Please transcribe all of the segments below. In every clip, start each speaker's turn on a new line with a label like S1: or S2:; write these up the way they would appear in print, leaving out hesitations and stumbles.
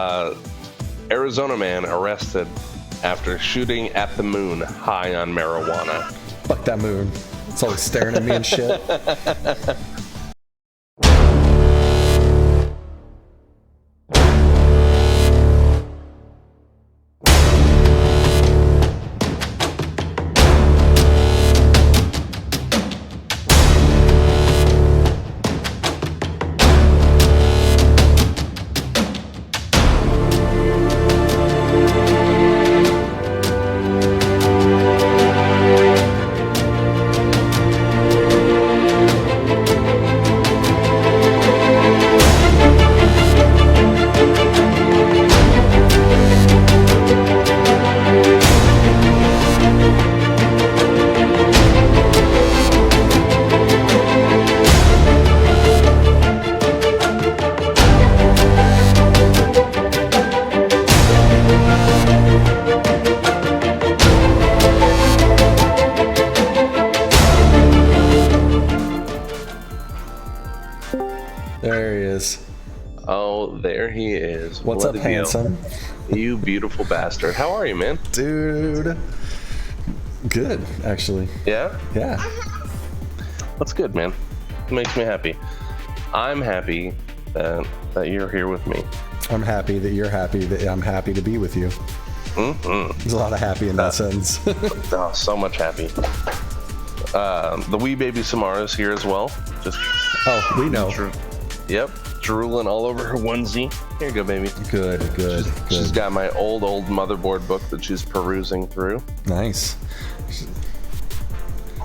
S1: Uh, Arizona man arrested after shooting at the moon high on marijuana.
S2: Fuck that moon. It's always staring at me and shit. There he is.
S1: Oh, there he is.
S2: What's up, handsome?
S1: You beautiful bastard. How are you, man?
S2: Dude. Good, actually.
S1: Yeah?
S2: Yeah.
S1: That's good, man. It makes me happy. I'm happy that you're here with me.
S2: I'm happy that you're happy that I'm happy to be with you.
S1: Mm-hmm.
S2: There's a lot of happy in that sentence.
S1: Oh, so much happy. The wee baby Samara's here as well. Just
S2: we know.
S1: Yep, drooling all over her onesie. Here you go, baby.
S2: Good.
S1: She's got my old motherboard book that she's perusing through.
S2: Nice.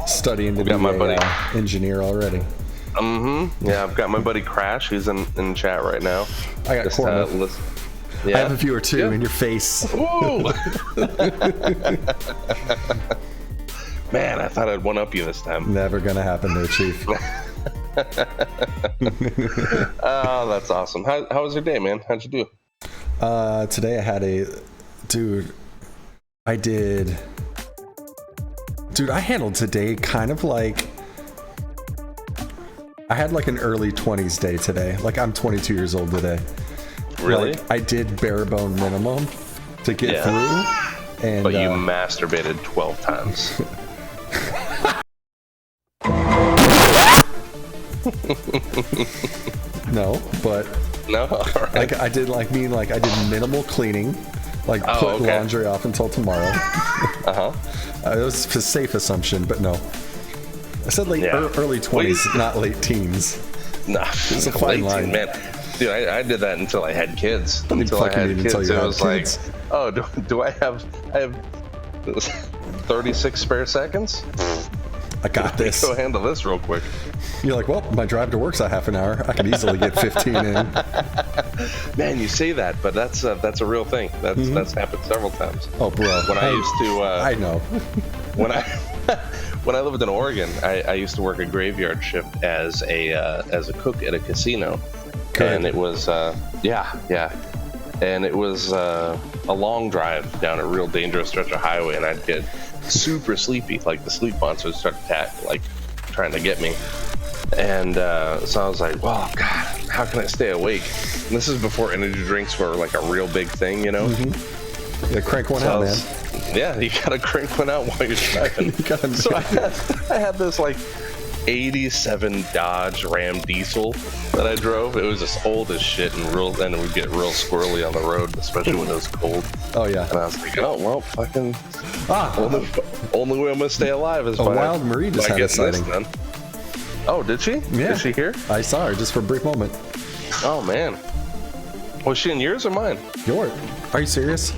S2: Studying to be
S1: my buddy
S2: engineer already.
S1: Mm-hmm. Yeah, I've got my buddy Crash. He's in chat right now.
S2: I got corner.
S1: Yeah.
S2: I have a viewer too in your face.
S1: Ooh. Man, I thought I'd one up you this time.
S2: Never gonna happen there, Chief.
S1: Oh, that's awesome. How was your day, man? How'd you do?
S2: Today I had I handled today kind of like I had like an early 20s day today. Like I'm 22 years old today.
S1: Really?
S2: Like, I did bare bone minimum to get through. And
S1: but you masturbated 12 times.
S2: No, but
S1: no. All right.
S2: Like I did minimal cleaning, like put laundry off until tomorrow. It was a safe assumption, but no. I said early 20s, not late teens.
S1: Nah,
S2: it's a fine line,
S1: man. Dude, I did that until I had kids. Until I had kids, it was like, oh, do I have 36 spare seconds?
S2: I got this.
S1: Go handle this real quick.
S2: You're like, well, my drive to work's a half an hour. I could easily get 15 in.
S1: Man, you say that, but that's a real thing. That's happened several times.
S2: Oh, bro.
S1: When I used to,
S2: I know.
S1: When I lived in Oregon, I used to work a graveyard shift as a cook at a casino.
S2: Good.
S1: And it was and it was a long drive down a real dangerous stretch of highway, and I'd get super sleepy, like the sleep monsters start trying to get me. And so I was like, well, God, how can I stay awake? And this is before energy drinks were like a real big thing, you know?
S2: Yeah, crank one out, man.
S1: Yeah, you gotta crank one out while you're driving. So I had this like 87 Dodge Ram diesel that I drove. It was just old as shit and it would get real squirrely on the road, especially when it was cold.
S2: Oh yeah.
S1: And I was like, oh well, fucking only way I'm gonna stay alive is by
S2: Wild Marie just had a sighting.
S1: Oh, did she?
S2: Yeah.
S1: Is she here?
S2: I saw her just for a brief moment.
S1: Oh man. Was she in yours or mine?
S2: Yours. Are you serious?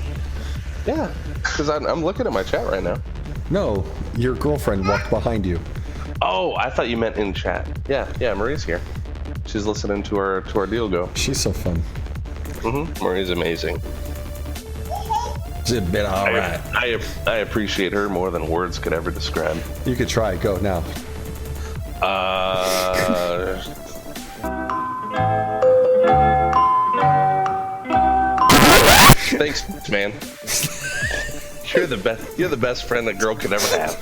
S1: Yeah, because I'm looking at my chat right now.
S2: No, your girlfriend walked behind you.
S1: Oh, I thought you meant in chat. Yeah, Marie's here. She's listening to our deal go.
S2: She's so fun.
S1: Marie's amazing.
S2: She's been all right.
S1: I appreciate her more than words could ever describe.
S2: You could try. Go now.
S1: Thanks, man. You're the best friend a girl could ever have.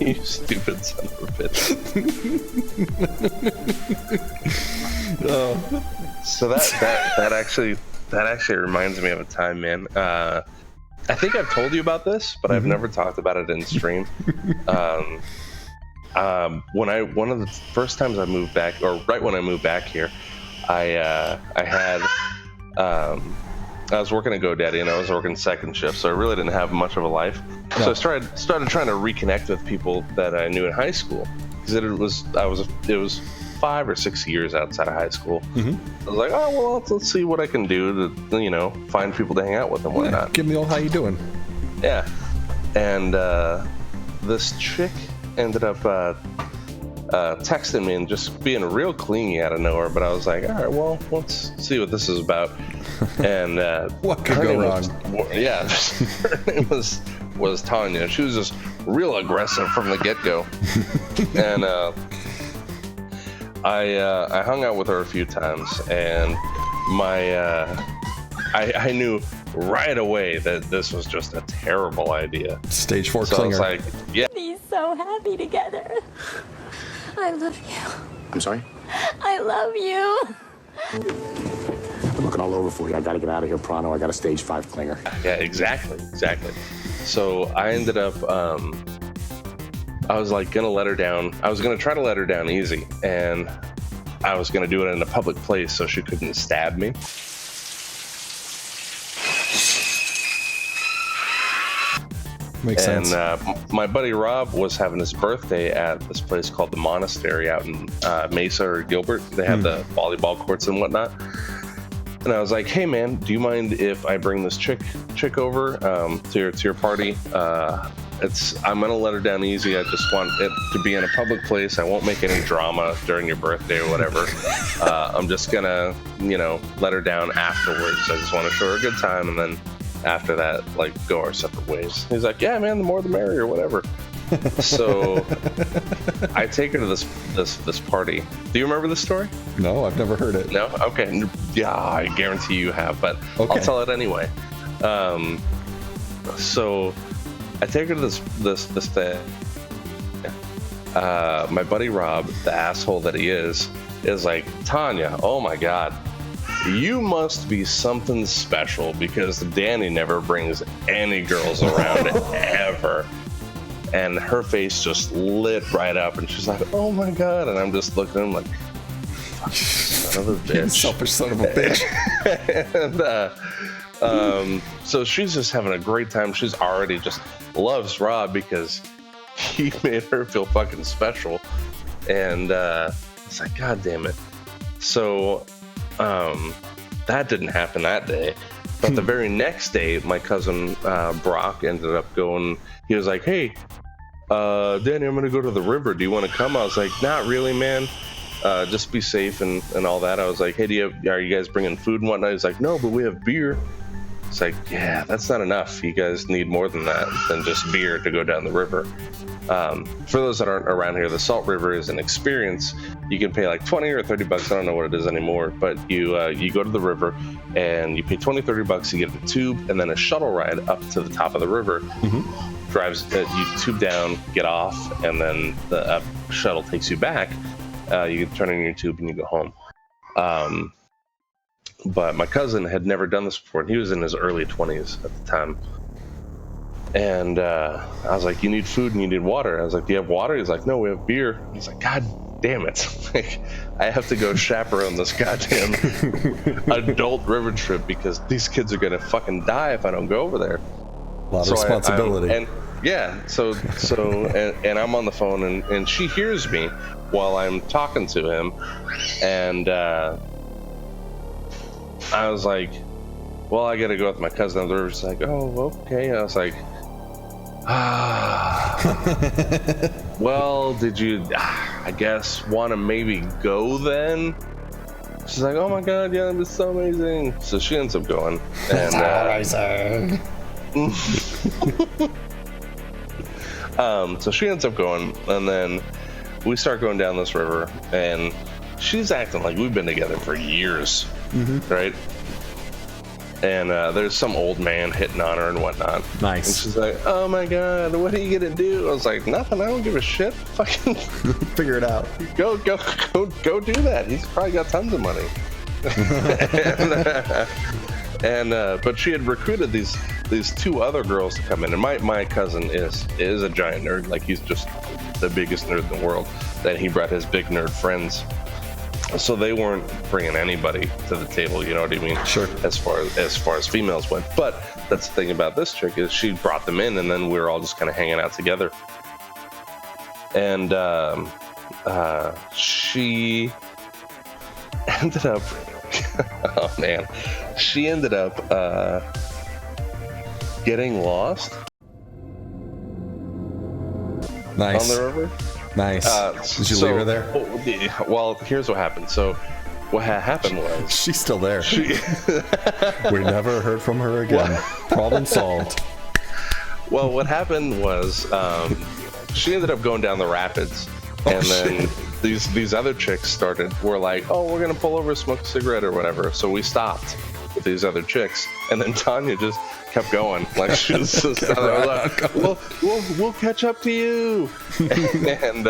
S1: You stupid son of a bitch. So that actually reminds me of a time, man. I think I've told you about this, but I've never talked about it in stream. One of the first times I moved back, or right when I moved back here, I was working at GoDaddy and I was working second shift, so I really didn't have much of a life. No. So I started trying to reconnect with people that I knew in high school, because it was 5 or 6 years outside of high school. I was like, oh well, let's see what I can do to find people to hang out with and whatnot.
S2: Yeah, give me all how you doing.
S1: Yeah, and this chick ended up texting me and just being real clingy out of nowhere. But I was like, all right, well, let's see what this is about. And
S2: what could go wrong?
S1: Her name was Tanya. She was just real aggressive from the get-go. And I hung out with her a few times, and I knew right away that this was just a terrible idea.
S2: Stage 4
S1: so
S2: clinger.
S1: I was like, yeah.
S3: Be so happy together. I love you.
S4: I'm sorry?
S3: I love you.
S4: I'm looking all over for you. I gotta get out of here pronto. I got a stage 5 clinger.
S1: Yeah, exactly. So I ended up, I was like gonna let her down. I was gonna try to let her down easy, and I was gonna do it in a public place so she couldn't stab me.
S2: Makes sense.
S1: And my buddy Rob was having his birthday at this place called the Monastery out in Mesa or Gilbert. They have the volleyball courts and whatnot. And I was like, hey man, do you mind if I bring this chick over to your party? I'm gonna let her down easy. I just want it to be in a public place. I won't make any drama during your birthday or whatever. I'm just gonna, let her down afterwards. I just want to show her a good time, and then after that, like, go our separate ways. He's like, yeah, man, the more the merrier, whatever. So I take her to this party. Do you remember this story?
S2: No, I've never heard it.
S1: No? Okay. Yeah, I guarantee you have, but okay. I'll tell it anyway. So I take her to this thing. My buddy Rob, the asshole that he is like, Tanya, oh my God, you must be something special, because Danny never brings any girls around ever. And her face just lit right up, and she's like, oh my God. And I'm just looking at him like, son of a bitch.
S2: Selfish son of a bitch.
S1: And so she's just having a great time. She's already just loves Rob because he made her feel fucking special. And it's like, God damn it. So that didn't happen that day. But the very next day, my cousin Brock ended up going. He was like, hey, Danny, I'm gonna go to the river. Do you want to come? I was like, not really, man. Just be safe and all that. I was like, hey, are you guys bringing food and whatnot? He's like, no, but we have beer. It's like, yeah, that's not enough. You guys need more than that, than just beer to go down the river. For those that aren't around here, the Salt River is an experience. You can pay like 20 or 30 bucks. I don't know what it is anymore, but you go to the river and you pay 20, 30 bucks. You get a tube and then a shuttle ride up to the top of the river. Drives, you tube down, get off, and then the shuttle takes you back. You can turn in your tube and you go home. But my cousin had never done this before, and he was in his early 20s at the time. And I was like, you need food and you need water. I was like, do you have water? He's like, no, we have beer. He's like, God damn it. Like, I have to go chaperone this goddamn adult river trip because these kids are going to fucking die if I don't go over there.
S2: A lot of responsibility.
S1: And I'm on the phone, and she hears me while I'm talking to him. And I was like, well, I got to go with my cousin on the river. She's like, oh, okay. I was like, well, did you, I guess, want to maybe go then? She's like, oh my God, yeah, it's so amazing. So she ends up going. And, so she ends up going, and then we start going down this river, and she's acting like we've been together for years, right? And there's some old man hitting on her and whatnot.
S2: Nice.
S1: And she's like, oh my God, what are you gonna do? I was like, nothing, I don't give a shit. Fucking
S2: figure it out.
S1: Go do that. He's probably got tons of money. But she had recruited these 2 other girls to come in, and my cousin is a giant nerd. Like, he's just the biggest nerd in the world. Then he brought his big nerd friends, so they weren't bringing anybody to the table. You know what I mean?
S2: Sure.
S1: As far as females went, but that's the thing about this chick is she brought them in, and then we were all just kind of hanging out together. And she ended up. Oh man, she ended up getting lost.
S2: Nice.
S1: On the river.
S2: Nice. Did you leave her there?
S1: Well, here's what happened. So, what happened was
S2: she's still there. We never heard from her again. Problem solved.
S1: Well, what happened was she ended up going down the rapids, and then these other chicks were like, "Oh, we're gonna pull over, smoke a cigarette or whatever." So we stopped with these other chicks, and then Tanya just kept going, like she was just like, we'll catch up to you, and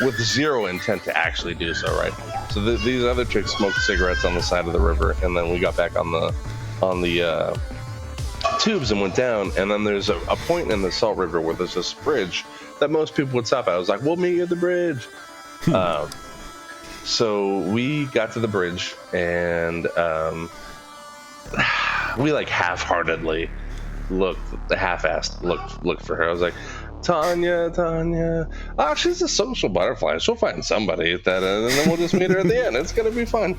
S1: with zero intent to actually do so, right? So these other chicks smoked cigarettes on the side of the river, and then we got back on the tubes and went down, and then there's a point in the Salt River where there's this bridge that most people would stop at. I was like, we'll meet you at the bridge. So we got to the bridge, and we like half-heartedly half-assed looked for her. I was like, Tanya. Oh, she's a social butterfly. She'll find somebody and then we'll just meet her at the end. It's gonna be fun.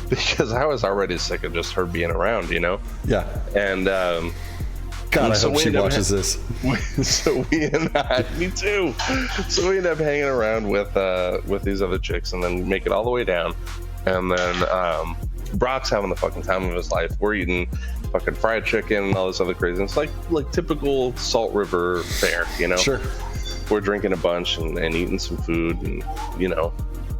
S1: Because I was already sick of just her being around, you know?
S2: Yeah.
S1: And
S2: God, I hope she watches this.
S1: Me too. So we end up hanging around with these other chicks, and then make it all the way down. And then Brock's having the fucking time of his life. We're eating fucking fried chicken and all this other crazy. It's like typical Salt River fare, you know?
S2: Sure.
S1: We're drinking a bunch and eating some food and, you know,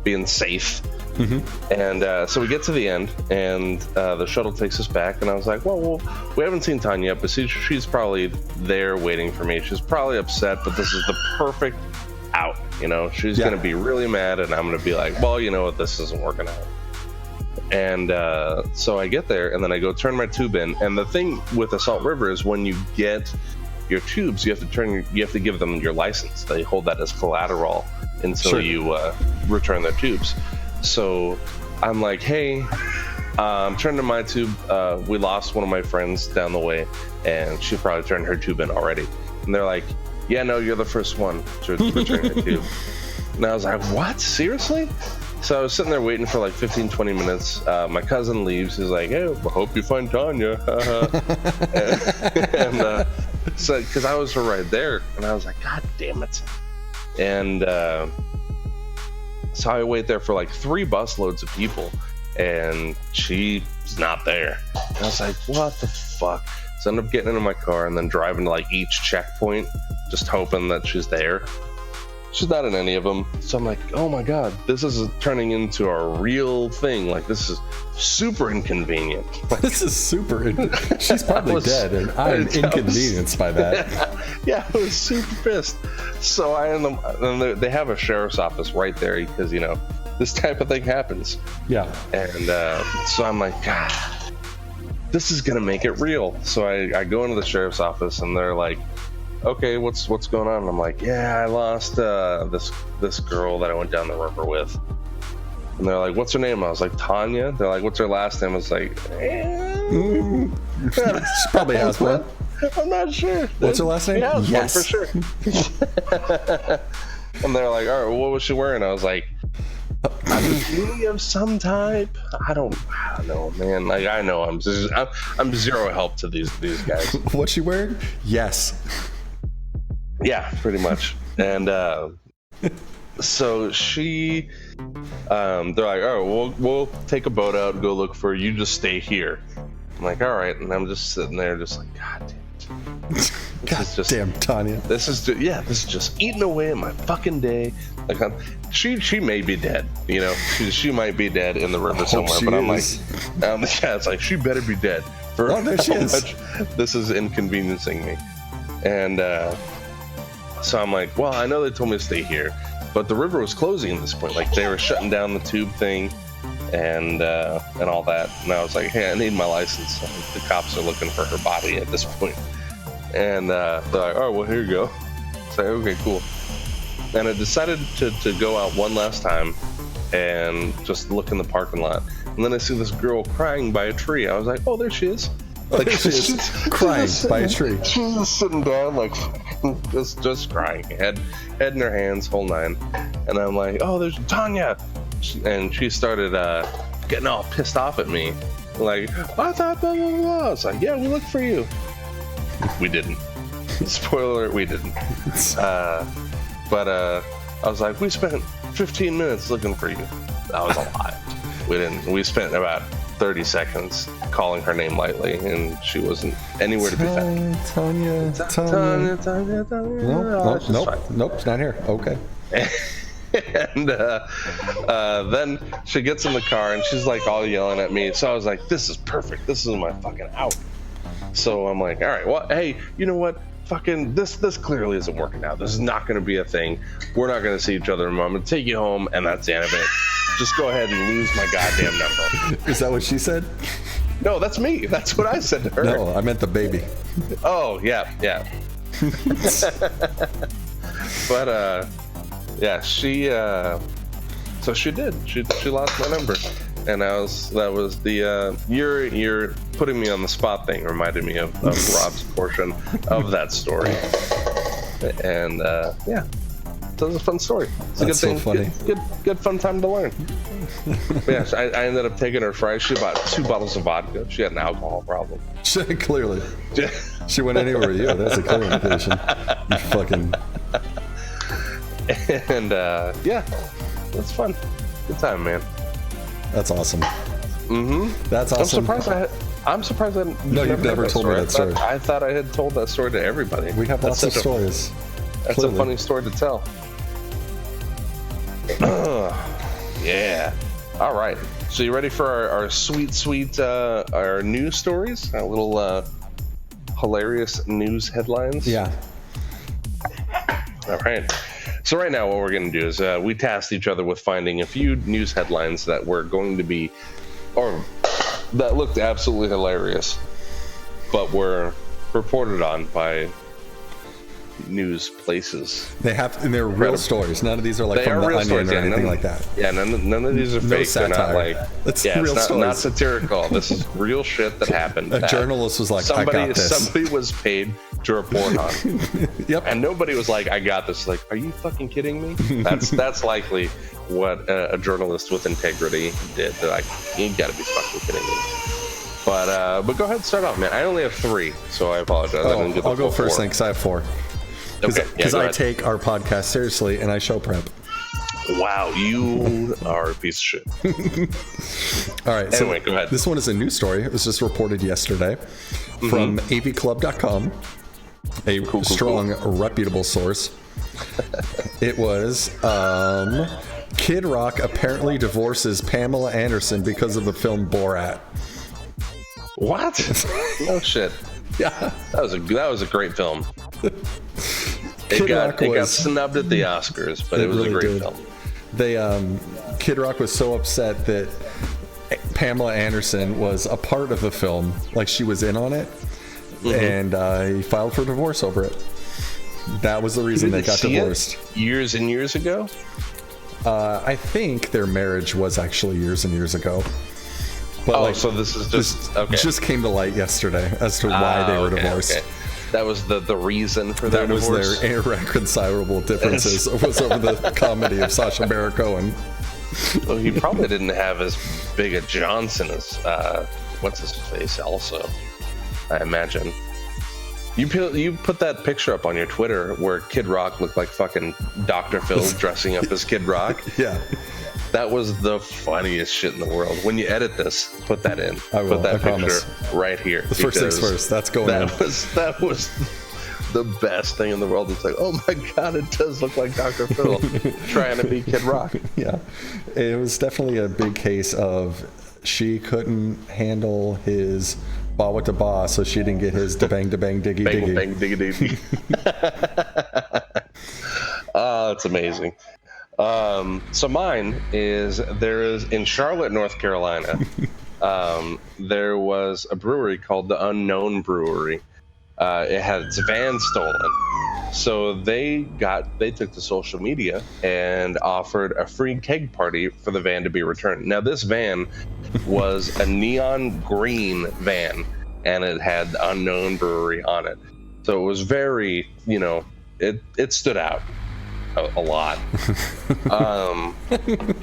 S1: being safe. Mm-hmm. And so we get to the end, and the shuttle takes us back, and I was like, well, we haven't seen Tanya yet, but she's probably there waiting for me. She's probably upset, but this is the perfect out, you know? She's going to be really mad, and I'm going to be like, well, you know what, this isn't working out. And so I get there, and then I go turn my tube in, and the thing with the Salt River is when you get your tubes, you have to give them your license. They hold that as collateral until you return their tubes. So I'm like, hey, I'm turning my tube. We lost one of my friends down the way, and she probably turned her tube in already. And they're like, yeah, no, you're the first one to return her tube. And I was like, what? Seriously? So I was sitting there waiting for like 15-20 minutes. My cousin leaves. He's like, hey, I hope you find Tanya. and so because I was right there, and I was like, god damn it. And so I wait there for like 3 busloads of people, and she's not there. And I was like, what the fuck? So I ended up getting into my car and then driving to like each checkpoint, just hoping that she's there. She's not in any of them. So I'm like, oh my god, this is turning into a real thing. Like, this is super inconvenient.
S2: This is super she's probably dead, and I'm inconvenienced by that.
S1: Yeah, I was super pissed. So and they have a sheriff's office right there because, you know, this type of thing happens.
S2: Yeah.
S1: And so I'm like, god, this is gonna make it real. So I go into the sheriff's office, and they're like, okay, what's going on? And I'm like, yeah, I lost this girl that I went down the river with. And they're like, what's her name? I was like, Tanya. They're like, what's her last name? I was like,
S2: she probably has one.
S1: I'm not sure.
S2: What's her last name?
S1: Yes, one for sure. And they're like, all right, what was she wearing? I was like, a bikini of some type. I don't know, man. Like, I know I'm zero help to these guys.
S2: What's she wearing? Yes.
S1: Yeah, pretty much. And so she, they're like, oh, we'll take a boat out and go look for her. You just stay here. I'm like, all right. And I'm just sitting there, just like, god damn it.
S2: Damn, Tanya.
S1: This is just eating away at my fucking day. Like, she may be dead, you know. She might be dead in the river somewhere. But I'm like, yeah, it's like, she better be dead. For
S2: there she is.
S1: This is inconveniencing me. And so I'm like, well, I know they told me to stay here, but the river was closing at this point. Like, they were shutting down the tube thing, and all that. And I was like, hey, I need my license. The cops are looking for her body at this point. And they're like, oh, well, here you go. It's like, okay, cool. And I decided to go out one last time and just look in the parking lot. And then I see this girl crying by a tree. I was like, oh, there she is. Like,
S2: she's crying by a tree.
S1: She's just sitting down, like, just crying. Head in her hands, whole nine. And I'm like, oh, there's Tanya. And she started getting all pissed off at me. Like, I thought blah, blah, blah. I was like, yeah, we looked for you. We didn't. Spoiler alert, we didn't. But I was like, we spent 15 minutes looking for you. That was a lot. We didn't. We spent about 30 seconds calling her name lightly, and she wasn't anywhere to be found.
S2: Tanya. Nope, it's not here. Okay.
S1: And then she gets in the car, and she's like all yelling at me. So I was like, this is perfect. This is my fucking out. So I'm like, all right, well, hey, you know what? Fucking this clearly isn't working out. This is not going to be a thing. We're not going to see each other anymore. I'm going to take you home, and that's the end of it. Just go ahead and lose my goddamn number.
S2: Is that what she said?
S1: No, that's me. That's what I said to her.
S2: No, I meant the baby.
S1: Oh, yeah. But, yeah, she, so she did. She lost my number. And that was the, you're putting me on the spot thing reminded me of Rob's portion of that story. And, yeah. That was a fun story. It's a good thing.
S2: So funny.
S1: Good fun time to learn. Yeah, I ended up taking her Friday. She bought 2 bottles of vodka. She had an alcohol problem.
S2: Clearly. She went anywhere with you. That's a clear indication. You fucking...
S1: And, yeah. That's fun. Good time, man.
S2: That's awesome.
S1: Mm-hmm.
S2: That's awesome.
S1: I'm surprised I
S2: No, you've never told me that story.
S1: I thought I had told that story to everybody.
S2: We have lots of stories.
S1: That's clearly a funny story to tell. Yeah. All right. So you ready for our sweet our news stories? Our little hilarious news headlines?
S2: Yeah.
S1: All right. So right now what we're going to do is we tasked each other with finding a few news headlines that were going to be, or that looked absolutely hilarious, but were reported on by news places.
S2: They're real stories. None of these are like from the Onion or anything like that.
S1: Yeah, none of these are fake.
S2: Satire.
S1: They're not like,
S2: it's real stories.
S1: Not satirical. This is real shit that happened.
S2: A journalist was like, I got this.
S1: Somebody was paid to report on.
S2: Yep.
S1: And nobody was like, I got this. Like, are you fucking kidding me? That's likely what a journalist with integrity did. They're like, you gotta be fucking kidding me. But go ahead and start off, man. I only have 3, so I apologize.
S2: I'll go first then, because I have 4. Because I take our podcast seriously and I show prep.
S1: Wow, you are a piece of shit.
S2: All right,
S1: anyway, go ahead.
S2: This one is a news story. It was just reported yesterday from avclub.com, a strong, reputable source. It was Kid Rock apparently divorces Pamela Anderson because of the film Borat.
S1: What? No shit.
S2: Yeah,
S1: that was a great film. It got snubbed at the Oscars, but it was really a great film.
S2: Kid Rock was so upset that Pamela Anderson was a part of the film, like she was in on it, and he filed for divorce over it. That was the reason they got divorced.
S1: Years and years ago?
S2: I think their marriage was actually years and years ago. But
S1: so this is
S2: just came to light yesterday as to why they were divorced. Okay.
S1: That was the reason for their divorce?
S2: That was their irreconcilable differences. It was over the comedy of Sacha Baron Cohen.
S1: Well, he probably didn't have as big a Johnson as what's his face also, I imagine. You put that picture up on your Twitter where Kid Rock looked like fucking Dr. Phil dressing up as Kid Rock.
S2: Yeah.
S1: That was the funniest shit in the world. When you edit this, put that in.
S2: I will.
S1: Put that picture
S2: promise.
S1: Right here.
S2: The first things first. That's going in.
S1: That was the best thing in the world. It's like, oh my god, it does look like Dr. Phil trying to be Kid Rock.
S2: Yeah, it was definitely a big case of she couldn't handle his bawa to ba, so she didn't get his da bang diggy diggy.
S1: Bang diggy diggy. Oh, it's amazing. So mine is, there is in Charlotte, North Carolina, there was a brewery called the Unknown Brewery. It had its van stolen. So they took to social media and offered a free keg party for the van to be returned. Now this van was a neon green van, and it had the Unknown Brewery on it. So it was very, it stood out a lot.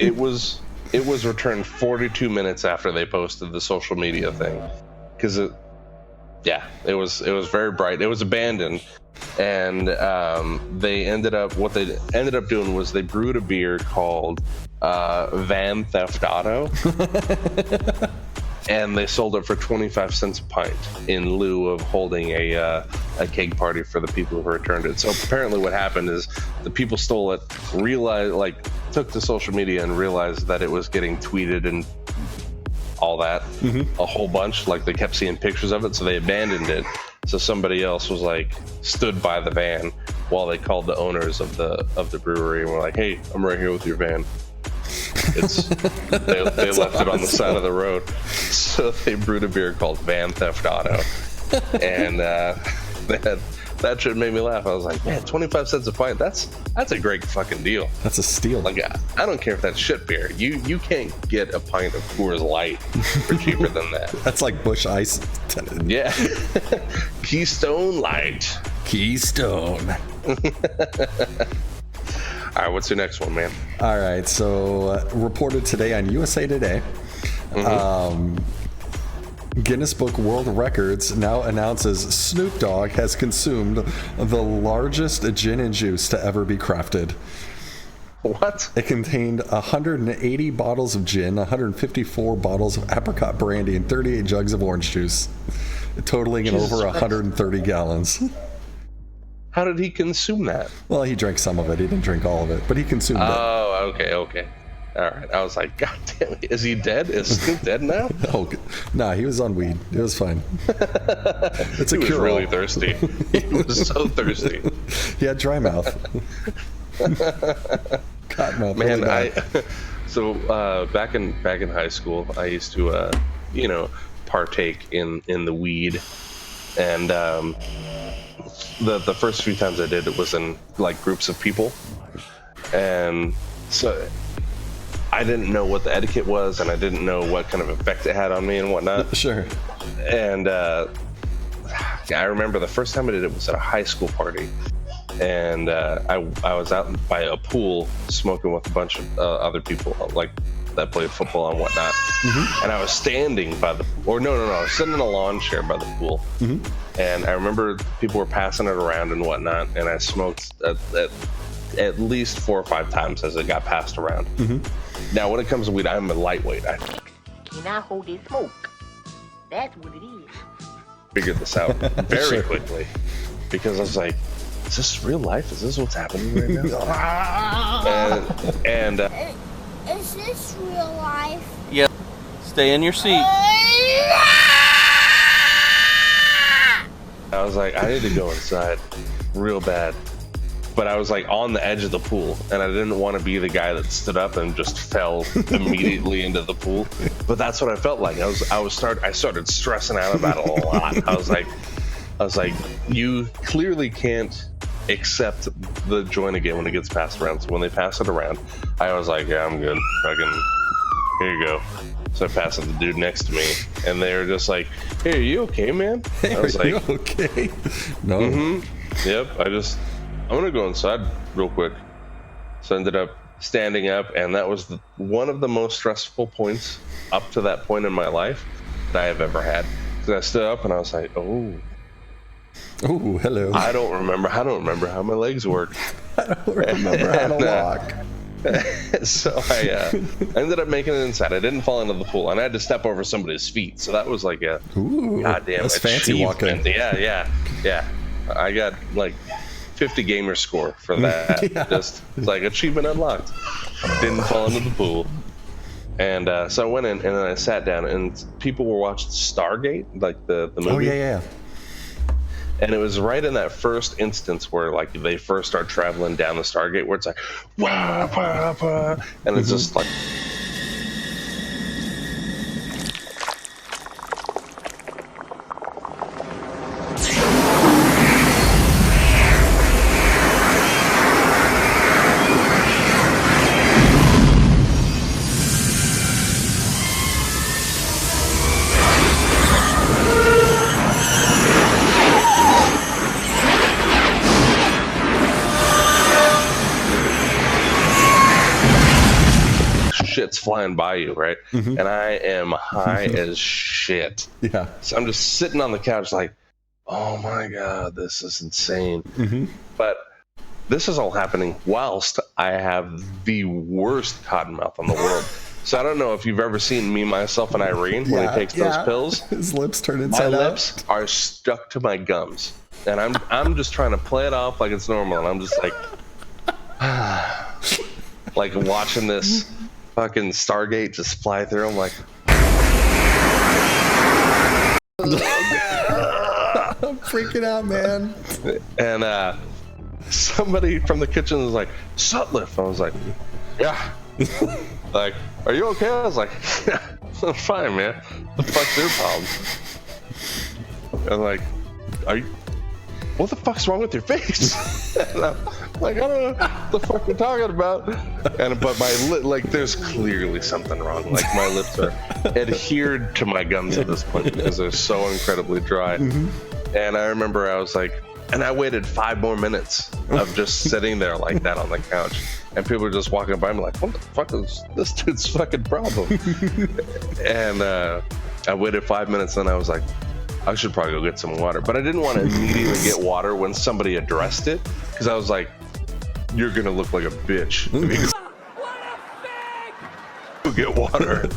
S1: It was returned 42 minutes after they posted the social media thing, because it was very bright. It was abandoned, and they ended up doing was they brewed a beer called Van Theft Auto. And they sold it for 25 cents a pint in lieu of holding a keg party for the people who returned it. So apparently what happened is the people stole it, took to social media and realized that it was getting tweeted and all that, a whole bunch. Like, they kept seeing pictures of it, so they abandoned it. So somebody else was stood by the van while they called the owners of the brewery and were like, "Hey, I'm right here with your van." They left it on the side of the road. So they brewed a beer called Van Theft Auto, and that shit made me laugh. I was like, man, 25 cents a pint, that's a great fucking deal.
S2: That's a steal.
S1: Like, I don't care if that's shit beer. You can't get a pint of Coors Light for cheaper than that.
S2: That's like Busch Ice.
S1: Yeah. Keystone Light.
S2: Keystone.
S1: All right, what's your next one, man?
S2: All right, so reported today on USA Today, Guinness Book World Records now announces Snoop Dogg has consumed the largest gin and juice to ever be crafted.
S1: What?
S2: It contained 180 bottles of gin, 154 bottles of apricot brandy, and 38 jugs of orange juice, totaling in over 130 gallons.
S1: How did he consume that?
S2: Well, he drank some of it. He didn't drink all of it, but he consumed it.
S1: Oh, okay. All right. I was like, God damn it. Is he dead? Is Snoop dead now?
S2: Oh, no, he was on weed. It was fine. It's
S1: he was really thirsty. He was so thirsty.
S2: He had dry mouth. Cotton mouth.
S1: Man,
S2: really
S1: back in high school, I used to, partake in the weed, and the first few times I did it was in groups of people, and so I didn't know what the etiquette was, and I didn't know what kind of effect it had on me and whatnot.
S2: Sure.
S1: And I remember the first time I did it was at a high school party, and I was out by a pool smoking with a bunch of other people that played football and whatnot. And I was standing by I was sitting in a lawn chair by the pool. And I remember people were passing it around and whatnot, and I smoked at least 4 or 5 times as it got passed around. Now, when it comes to weed, I'm a lightweight.
S5: Can I hold this smoke? That's what it is.
S1: Figured this out very quickly, because I was like, is this real life? Is this what's happening right now? and
S6: Is this real life?
S7: Yep. Stay in your seat.
S1: I was like, I need to go inside real bad. But I was on the edge of the pool, and I didn't want to be the guy that stood up and just fell immediately into the pool. But that's what I felt like. I started stressing out about it a lot. I was like, you clearly can't accept the joint again when it gets passed around. So when they pass it around, I was like, yeah, I'm good. Fucking, here you go. So I passed it to the dude next to me, and they were just like, hey, are you okay, man?
S2: Hey,
S1: I was
S2: are you okay? No.
S1: Yep, I'm gonna go inside real quick. So I ended up standing up, and that was one of the most stressful points up to that point in my life that I have ever had. So I stood up and I was like, oh,
S2: hello.
S1: I don't remember how my legs work.
S2: I don't remember how to walk.
S1: So I ended up making it inside. I didn't fall into the pool, and I had to step over somebody's feet. So that was like a goddamn
S2: that's fancy walking.
S1: Yeah. I got 50 gamer score for that.
S2: Yeah.
S1: Just achievement unlocked. Didn't fall into the pool. And so I went in, and then I sat down, and people were watching Stargate, the movie.
S2: Oh yeah.
S1: And it was right in that first instance where like they first start traveling down the Stargate, where it's like, wah, wah, wah, and it's just like. Shit's flying by you, right? And I am high as shit.
S2: Yeah.
S1: So I'm just sitting on the couch like, oh my god, this is insane. But this is all happening whilst I have the worst cottonmouth in the world. So I don't know if you've ever seen Me, Myself, and Irene when he takes those pills.
S2: His lips turn inside
S1: My
S2: out.
S1: lips are stuck to my gums, and I'm just trying to play it off like it's normal, and I'm just like watching this fucking Stargate just fly through. I'm like,
S2: I'm freaking out, man.
S1: and somebody from the kitchen was like, Sutliff. I was like, yeah. Like, are you okay? I was like, yeah, I'm fine, man. What the fuck's your problem? I'm like, what the fuck's wrong with your face? And I'm like, I don't know what the fuck you're talking about. But my lip, like, there's clearly something wrong. Like, my lips are adhered to my gums at this point because they're so incredibly dry. And I remember I was like, and I waited 5 more minutes of just sitting there like that on the couch. And people were just walking by me like, what the fuck is this dude's fucking problem? And I waited 5 minutes and I was like, I should probably go get some water. But I didn't want to immediately get water when somebody addressed it, because I was like, you're going to look like a bitch. Go get water.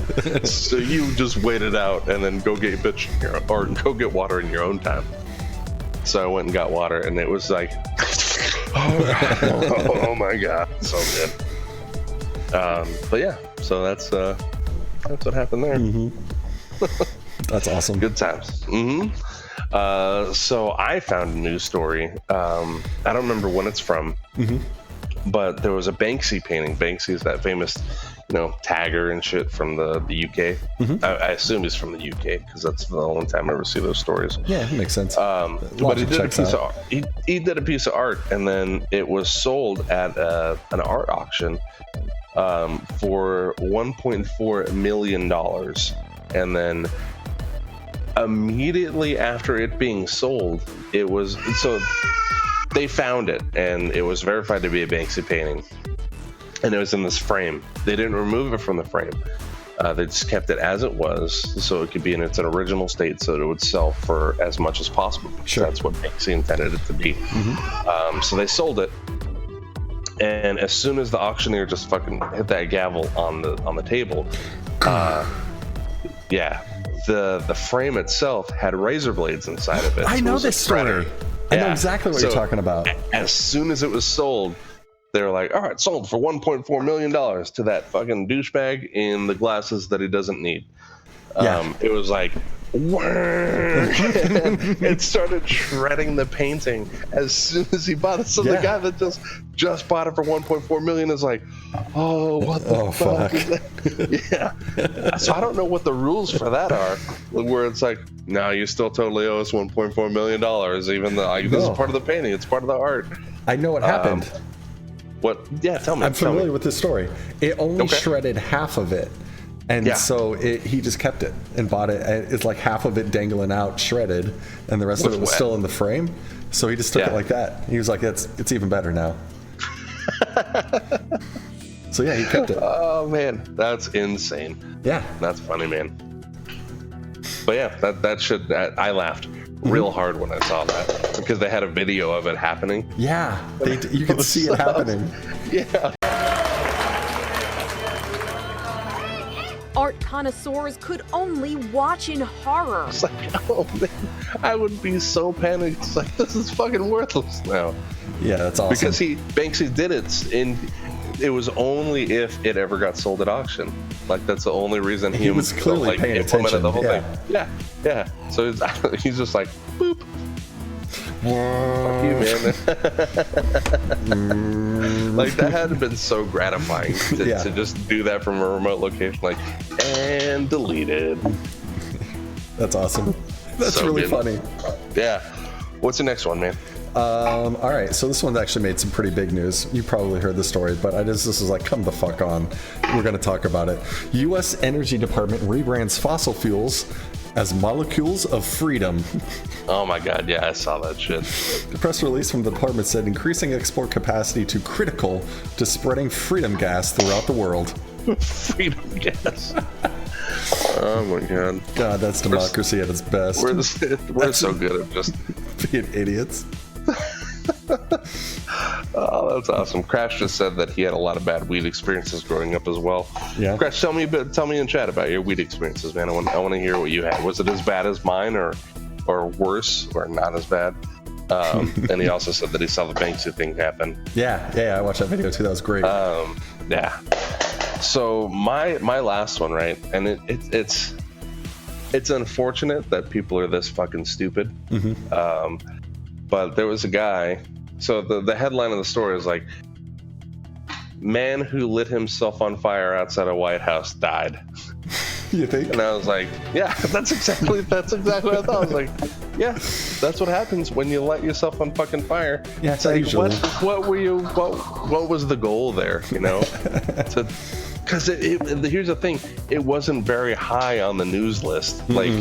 S1: So you just wait it out and then go get go get water in your own time. So I went and got water, and it was like, oh my god, so good. But yeah, so that's what happened there.
S2: That's awesome.
S1: Good times. So I found a news story. I don't remember when it's from, but there was a Banksy painting. Banksy is that famous, tagger and shit from the UK. I assume he's from the UK because that's the only time I ever see those stories.
S2: Yeah, it makes sense.
S1: But he did he did a piece of art, and then it was sold at an art auction for $1.4 million. And then immediately after it being sold, they found it, and it was verified to be a Banksy painting, and it was in this frame. They didn't remove it from the frame. They just kept it as it was, so it could be in its original state, so that it would sell for as much as possible.
S2: Sure.
S1: That's what Banksy intended it to be. So they sold it, and as soon as the auctioneer just fucking hit that gavel on the table, yeah, the frame itself had razor blades inside of it.
S2: I know this story. I know exactly what you're talking about.
S1: As soon as it was sold, they were like, all right, sold for $1.4 million to that fucking douchebag in the glasses that he doesn't need. It was like, it started shredding the painting as soon as he bought it. So the guy that just bought it for $1.4 million is like, oh, what the fuck is that? Yeah. So I don't know what the rules for that are, where it's like, no, you still totally owe us $1.4 million, even though this is part of the painting, it's part of the art.
S2: I know what happened.
S1: What? Yeah, tell me.
S2: I'm familiar with this story. It only shredded half of it. And so he just kept it and bought it. It's like half of it dangling out, shredded, and the rest of it was still in the frame. So he just took it like that. He was like, it's even better now. So yeah, he kept it.
S1: Oh man, that's insane.
S2: Yeah,
S1: that's funny, man. But yeah, I laughed real hard when I saw that, because they had a video of it happening.
S2: Yeah, you could see it happening.
S1: Yeah.
S3: Art connoisseurs could only watch in horror.
S1: It's like, oh man, I would be so panicked. It's like, this is fucking worthless now.
S2: Yeah, that's awesome.
S1: Because Banksy did it, and it was only if it ever got sold at auction. Like, that's the only reason
S2: he was clearly paying attention.
S1: The whole thing. Yeah. So he's just like, boop. Fuck you, man. Like, that had been so gratifying to just do that from a remote location. Like, and deleted.
S2: That's awesome. That's
S1: So
S2: really
S1: good.
S2: funny.
S1: Yeah. What's the next one, man?
S2: All right, so this one's actually made some pretty big news. You probably heard the story, but this is like, come the fuck on. We're going to talk about it. U.S. Energy Department rebrands fossil fuels as molecules of freedom.
S1: Oh my god, yeah, I saw that shit.
S2: The press release from the department said increasing export capacity to critical to spreading freedom gas throughout the world.
S1: Freedom gas. Oh my god.
S2: God, that's democracy at its best.
S1: We're so good at just
S2: being idiots.
S1: Oh, that's awesome. Crash just said that he had a lot of bad weed experiences growing up as well.
S2: Yeah.
S1: Crash, tell me in chat about your weed experiences, man. I want to hear what you had. Was it as bad as mine, or worse, or not as bad? And he also said that he saw the Banksy thing happen.
S2: Yeah, I watched that video too. That was great.
S1: Yeah. So my last one, right? And it's unfortunate that people are this fucking stupid. But there was a guy. So the headline of the story is like, man who lit himself on fire outside a White House died.
S2: You think?
S1: And I was like, yeah, that's exactly what I thought. I was like, yeah, that's what happens when you light yourself on fucking fire.
S2: Yeah,
S1: it's like,
S2: usually.
S1: what were you? What was the goal there? You know, because here's the thing, it wasn't very high on the news list. Like,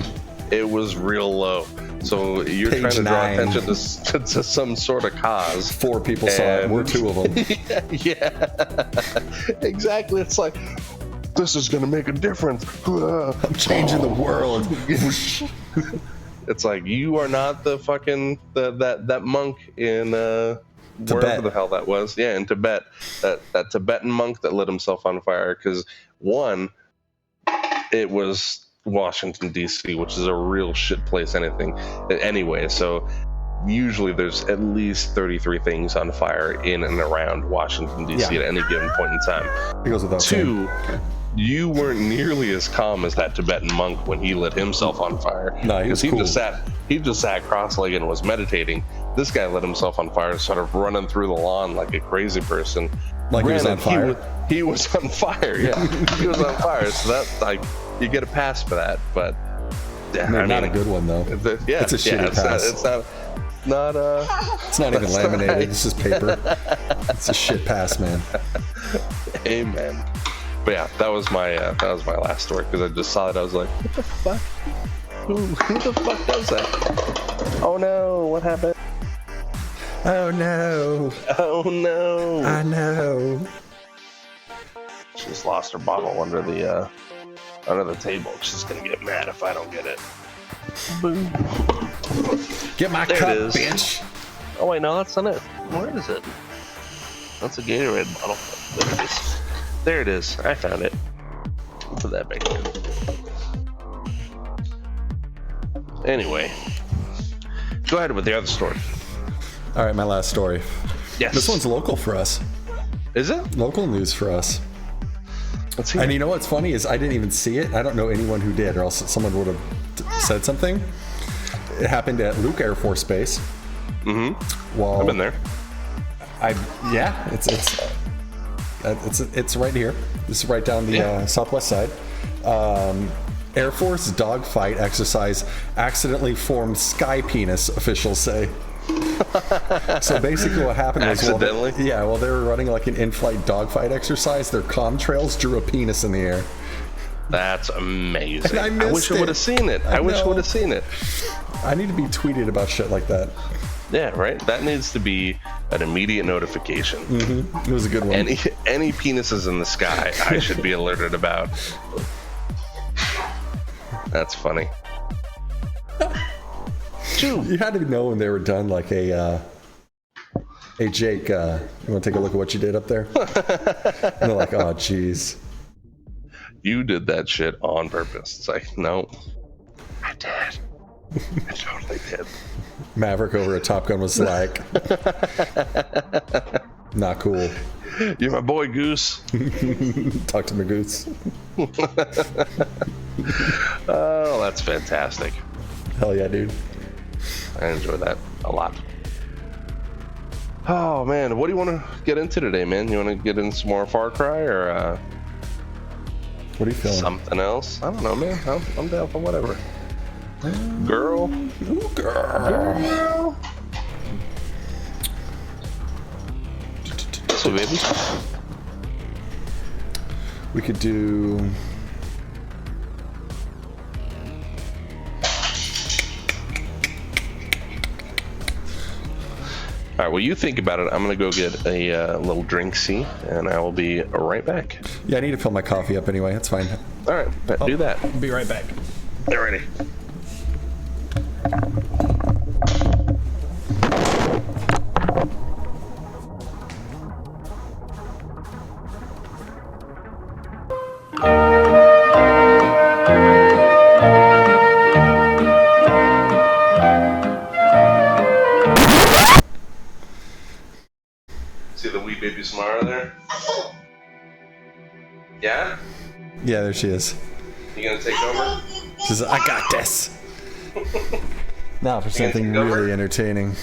S1: it was real low. So you're
S2: Page
S1: trying to draw
S2: 9.
S1: attention to some sort of cause.
S2: 4 people saw it. We're 2 of them.
S1: Yeah, exactly. It's like, this is gonna make a difference.
S2: I'm changing the world.
S1: It's like, you are not the fucking that monk in
S2: Tibet.
S1: wherever the hell that was. Yeah, in Tibet. That Tibetan monk that lit himself on fire. Because one, it was Washington D.C., which is a real shit place. Anyway, so usually there's at least 33 things on fire in and around Washington D.C. at any given point in time.
S2: It goes without saying.
S1: 2, you weren't nearly as calm as that Tibetan monk when he lit himself on fire.
S2: No, he was cool.
S1: He just sat cross-legged and was meditating. This guy lit himself on fire, sort of running through the lawn like a crazy person.
S2: Like he was on fire?
S1: He was on fire, yeah. He was on fire, so that's like, you get a pass for that, but
S2: not a good one though.
S1: It's
S2: a shitty pass.
S1: It's not
S2: even laminated.
S1: Right.
S2: It's just paper. It's a shit pass, man.
S1: Amen. But yeah, that was my last story, because I just saw it. I was like, what the fuck? Who the fuck does that? Oh no! What happened?
S2: Oh no!
S1: Oh no!
S2: I know.
S1: She's lost her bottle under the table. She's gonna get mad if I don't get it. Boom.
S2: Get my
S1: There
S2: cup,
S1: it is.
S2: bitch.
S1: Oh wait, no, that's not it. Where is it? That's a Gatorade bottle. There it is. There it is. I found it. Put that back in. Anyway, go ahead with the other story.
S2: All right, my last story.
S1: Yes.
S2: This one's local for us.
S1: Is it?
S2: Local news for us.
S1: Let's hear
S2: And
S1: it.
S2: you know what's funny is I didn't even see it. I don't know anyone who did, or else someone would have said something. It happened at Luke Air Force Base.
S1: Mm-hmm.
S2: Well,
S1: I've been there.
S2: It's right here. This is right down the southwest side. Air Force dogfight exercise accidentally formed sky penis, officials say. So basically what happened was
S1: Accidentally?
S2: while they were running like an in-flight dogfight exercise, their contrails drew a penis in the air.
S1: That's amazing.
S2: And
S1: I wish I would have seen it. I wish I would have seen it.
S2: I need to be tweeted about shit like that.
S1: Yeah, right? That needs to be an immediate notification.
S2: It was a good one.
S1: Any penises in the sky, I should be alerted about. That's funny.
S2: You had to know when they were done, like hey Jake, you want to take a look at what you did up there? And they're like, oh jeez.
S1: You did that shit on purpose. It's like, no, I did. I totally did.
S2: Maverick over at Top Gun was like, not cool.
S1: You're my boy, Goose.
S2: Talk to my goose.
S1: Oh, that's fantastic.
S2: Hell yeah, dude.
S1: I enjoy that a lot. Oh man, what do you want to get into today, man? You want to get in some more Far Cry or
S2: what are you feeling?
S1: Something else? I don't know, man. I'm down for whatever. Girl.
S2: Ooh, girl.
S1: So, baby.
S2: We could do.
S1: All right, well, you think about it. I'm going to go get a little drink-see, and I will be right back.
S2: Yeah, I need to fill my coffee up anyway. That's fine.
S1: All right, do that.
S2: I'll be right back.
S1: Get ready. See the wee baby Samara there? Yeah?
S2: Yeah, there she is.
S1: You gonna take over?
S2: She says, I got this. Now for something really entertaining.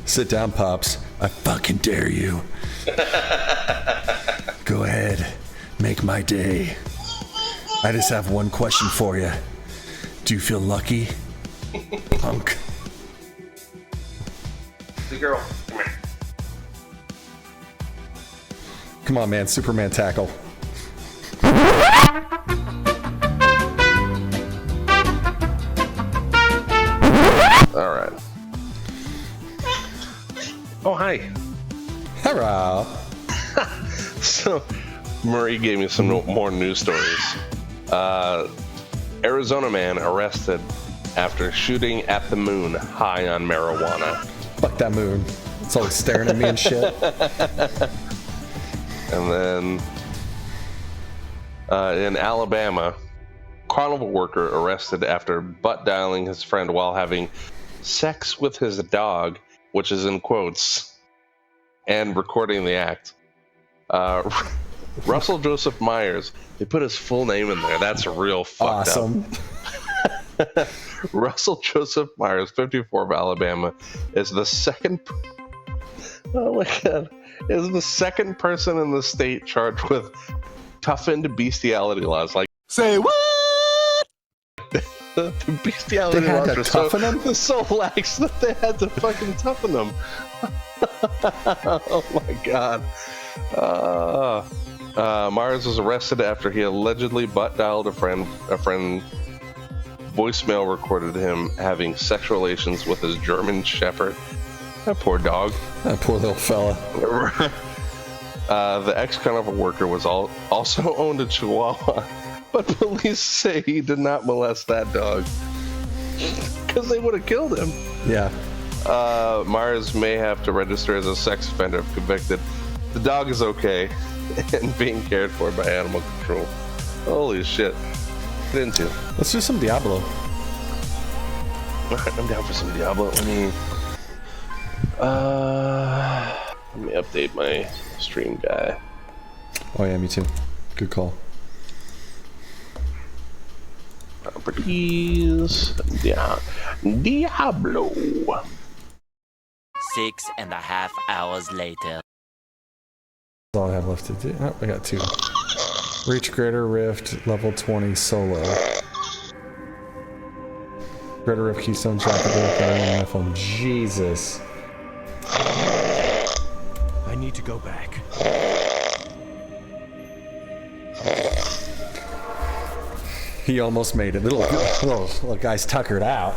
S2: Sit down, Pops. I fucking dare you. Go ahead. Make my day. I just have one question for you. Do you feel lucky? Punk.
S1: The girl, come here.
S2: Come on, man. Superman tackle.
S1: All right. Oh, hi.
S2: Hello.
S1: So, Marie gave me some more news stories. Arizona man arrested after shooting at the moon high on marijuana.
S2: Fuck that moon. It's always staring at me and shit.
S1: And then in Alabama, carnival worker arrested after butt dialing his friend while having sex with his dog, which is in quotes, and recording the act. Russell Joseph Myers, they put his full name in there. That's real fucked
S2: Awesome.
S1: up. Russell Joseph Myers, 54 of Alabama, is the second. Oh my God. Is the second person in the state charged with toughened bestiality laws. Like,
S2: say what?
S1: The bestiality
S2: They had
S1: laws
S2: to
S1: were
S2: toughen them?
S1: so lax that they had to fucking toughen them. Oh my God. Myers was arrested after he allegedly butt dialed a friend voicemail recorded him having sexual relations with his German Shepherd. That poor dog.
S2: That poor little fella.
S1: The ex-carnival worker was also owned a Chihuahua, but police say he did not molest that dog because they would have killed him.
S2: Yeah.
S1: Myers may have to register as a sex offender if convicted. The dog is okay and being cared for by animal control. Holy shit. Get into.
S2: Let's do some Diablo.
S1: Alright, I'm down for some Diablo. Let me update my stream guy.
S2: Oh yeah, me too. Good call.
S1: Properties. Diablo.
S8: 6.5 hours later.
S2: That's all I have left to do. Oh, I got 2. Reach Greater Rift, level 20 solo. Greater Rift Keystone Chapter on my phone. Jesus.
S9: I need to go back.
S2: He almost made it. Little guy's tuckered out.